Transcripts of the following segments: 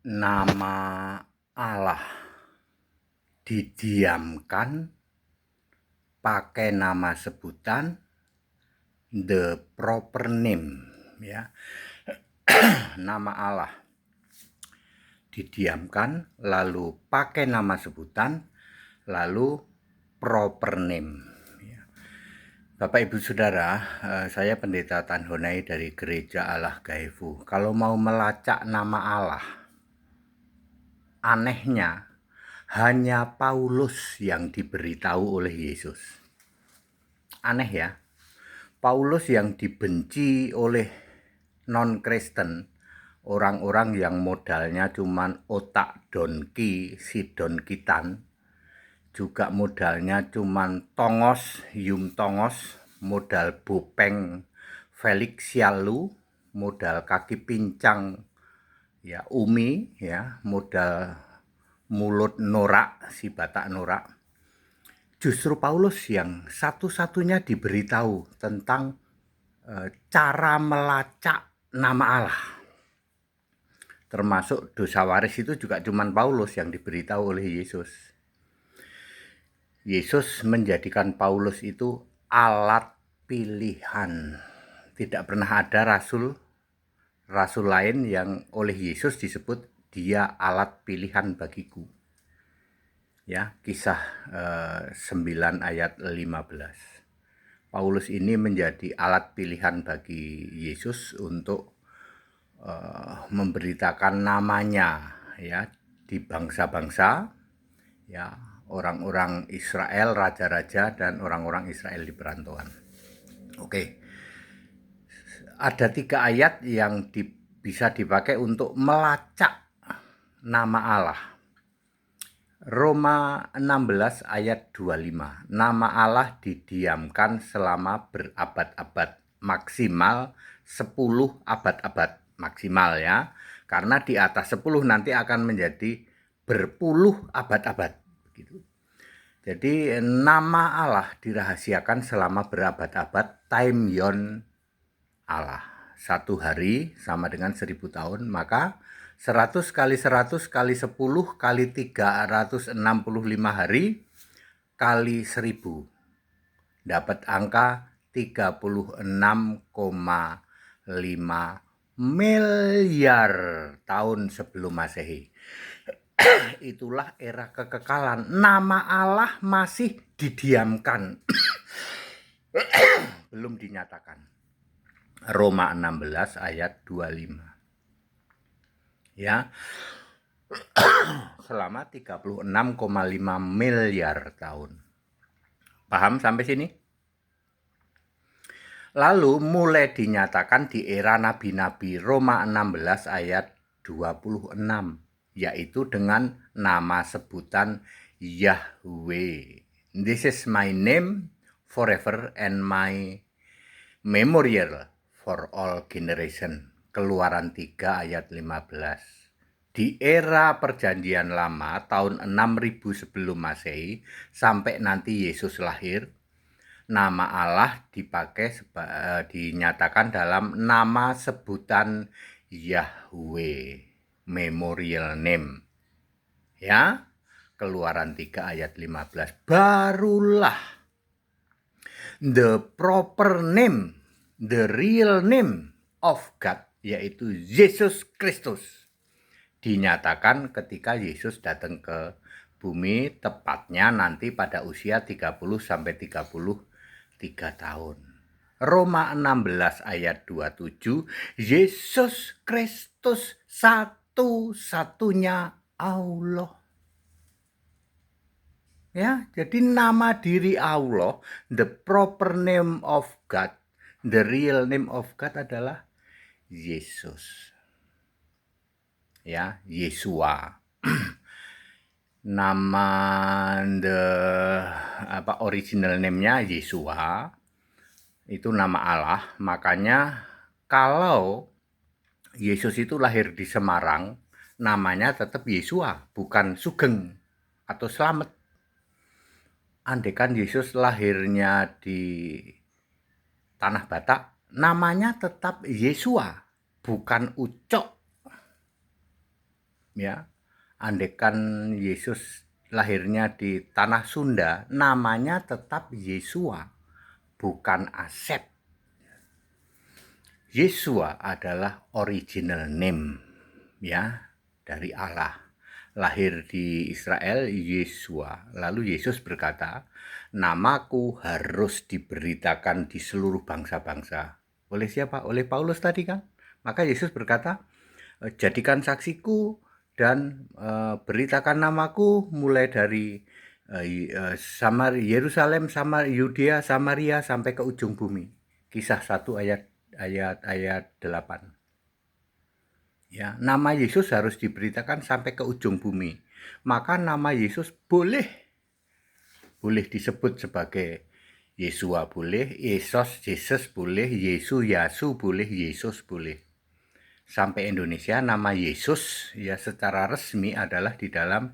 Nama Allah didiamkan pakai nama sebutan the proper name, ya. Nama Allah didiamkan lalu pakai nama sebutan lalu proper name, ya. Bapak Ibu Saudara, saya Pendeta Tanhonai dari Gereja Allah Gaifu. Kalau mau melacak nama Allah, anehnya hanya Paulus yang diberitahu oleh Yesus. Aneh ya, Paulus yang dibenci oleh non-Kristen, orang-orang yang modalnya cuman otak donki, si donkitan, juga modalnya cuman tongos, yum tongos, modal bopeng Felix Sialu, modal kaki pincang ya Umi, ya modal mulut norak, si Batak norak. Justru Paulus yang satu-satunya diberitahu tentang cara melacak nama Allah. Termasuk dosa waris itu juga cuman Paulus yang diberitahu oleh Yesus. Yesus menjadikan Paulus itu alat pilihan. Tidak pernah ada rasul lain yang oleh Yesus disebut dia alat pilihan bagiku. Ya, Kisah 9 ayat 15. Paulus ini menjadi alat pilihan bagi Yesus untuk memberitakan namanya, ya, di bangsa-bangsa, ya, orang-orang Israel, raja-raja dan orang-orang Israel di perantauan. Oke, ada 3 ayat yang bisa dipakai untuk melacak nama Allah. Roma 16 ayat 25. Nama Allah didiamkan selama berabad-abad, maksimal 10 abad-abad maksimal, ya. Karena di atas 10 nanti akan menjadi berpuluh abad-abad begitu. Jadi nama Allah dirahasiakan selama berabad-abad, time yon Allah. 1 hari sama dengan 1000 tahun, maka 100 kali 100 kali 10 kali 365 hari kali 1000 dapat angka 36,5 miliar tahun sebelum Masehi. Itulah era kekekalan. Nama Allah masih didiamkan. Belum dinyatakan. Roma 16 ayat 25. Ya, selama 36,5 miliar tahun. Paham sampai sini? Lalu mulai dinyatakan di era nabi-nabi, Roma 16 ayat 26, yaitu dengan nama sebutan Yahweh. This is my name forever and my memorial for all generation. Keluaran 3 ayat 15. Di era perjanjian lama tahun 6000 sebelum Masehi sampai nanti Yesus lahir, nama Allah dinyatakan dalam nama sebutan Yahweh, memorial name. Ya, Keluaran 3 ayat 15. Barulah the proper name, the real name of God, yaitu Yesus Kristus, dinyatakan ketika Yesus datang ke bumi, tepatnya nanti pada usia 30 sampai 33 tahun. Roma 16 ayat 27, Yesus Kristus satu-satunya Allah. Ya, jadi nama diri Allah, the proper name of God, the real name of God adalah Yesus. Ya, Yesua. Nama original name-nya Yesua, itu nama Allah. Makanya kalau Yesus itu lahir di Semarang, namanya tetap Yesua, bukan Sugeng atau Slamet. Andaikan Yesus lahirnya di Tanah Batak, namanya tetap Yesua, bukan Ucok. ya. Andaikan Yesus lahirnya di tanah Sunda, namanya tetap Yesua, bukan Asep. Yesua adalah original name, ya, dari Allah. Lahir di Israel, Yesua. Lalu Yesus berkata, namaku harus diberitakan di seluruh bangsa-bangsa. Oleh siapa? Oleh Paulus tadi kan? Maka Yesus berkata, jadikan saksiku dan beritakan namaku mulai dari Yerusalem, Yudea, Samaria sampai ke ujung bumi. Kisah 1 ayat 8. Ya, nama Yesus harus diberitakan sampai ke ujung bumi. Maka nama Yesus boleh disebut sebagai Yesua boleh, Yesus boleh, Yasu boleh, Yesus boleh. Sampai Indonesia nama Yesus ya secara resmi adalah di dalam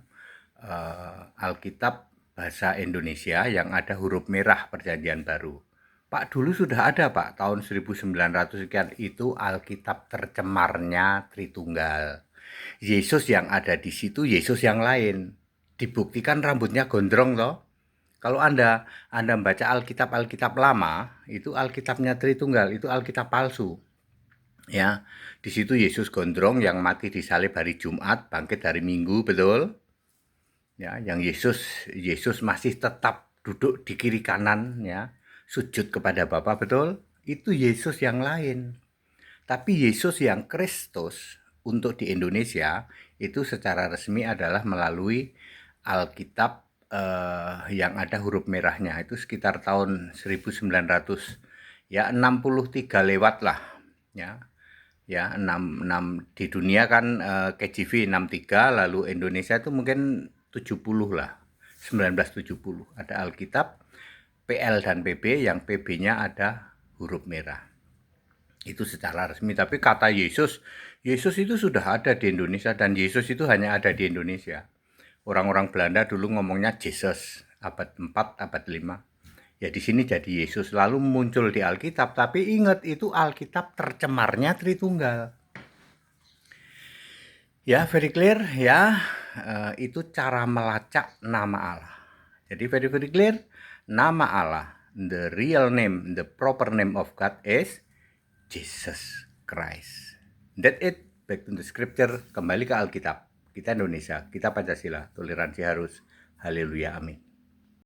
Alkitab bahasa Indonesia yang ada huruf merah Perjanjian Baru. Pak, dulu sudah ada Pak, tahun 1900 sekian itu Alkitab tercemarnya Tritunggal. Yesus yang ada di situ Yesus yang lain. Dibuktikan rambutnya gondrong toh. Kalau Anda baca Alkitab lama, itu Alkitabnya Tritunggal, itu Alkitab palsu. Ya, di situ Yesus gondrong yang mati disalib hari Jumat, bangkit hari Minggu, betul? Ya, yang Yesus masih tetap duduk di kiri kanan ya, sujud kepada Bapa, betul? Itu Yesus yang lain. Tapi Yesus yang Kristus untuk di Indonesia itu secara resmi adalah melalui Alkitab yang ada huruf merahnya itu sekitar tahun 1900 ya 63 lewat lah ya. Ya, 6 di dunia kan KJV 63, lalu Indonesia itu mungkin 70 lah. 1970 ada Alkitab PL dan PB yang PB-nya ada huruf merah. Itu secara resmi, tapi kata Yesus itu sudah ada di Indonesia dan Yesus itu hanya ada di Indonesia. Orang-orang Belanda dulu ngomongnya Jesus, abad 4, abad 5. Ya di sini jadi Yesus lalu muncul di Alkitab, tapi ingat itu Alkitab tercemarnya Tritunggal. Ya, very clear ya. Itu cara melacak nama Allah. Jadi very clear, nama Allah, the real name, the proper name of God is Jesus Christ. That's it. Back to the scripture, kembali ke Alkitab. Kita Indonesia, kita Pancasila, toleransi harus. Haleluya, amin.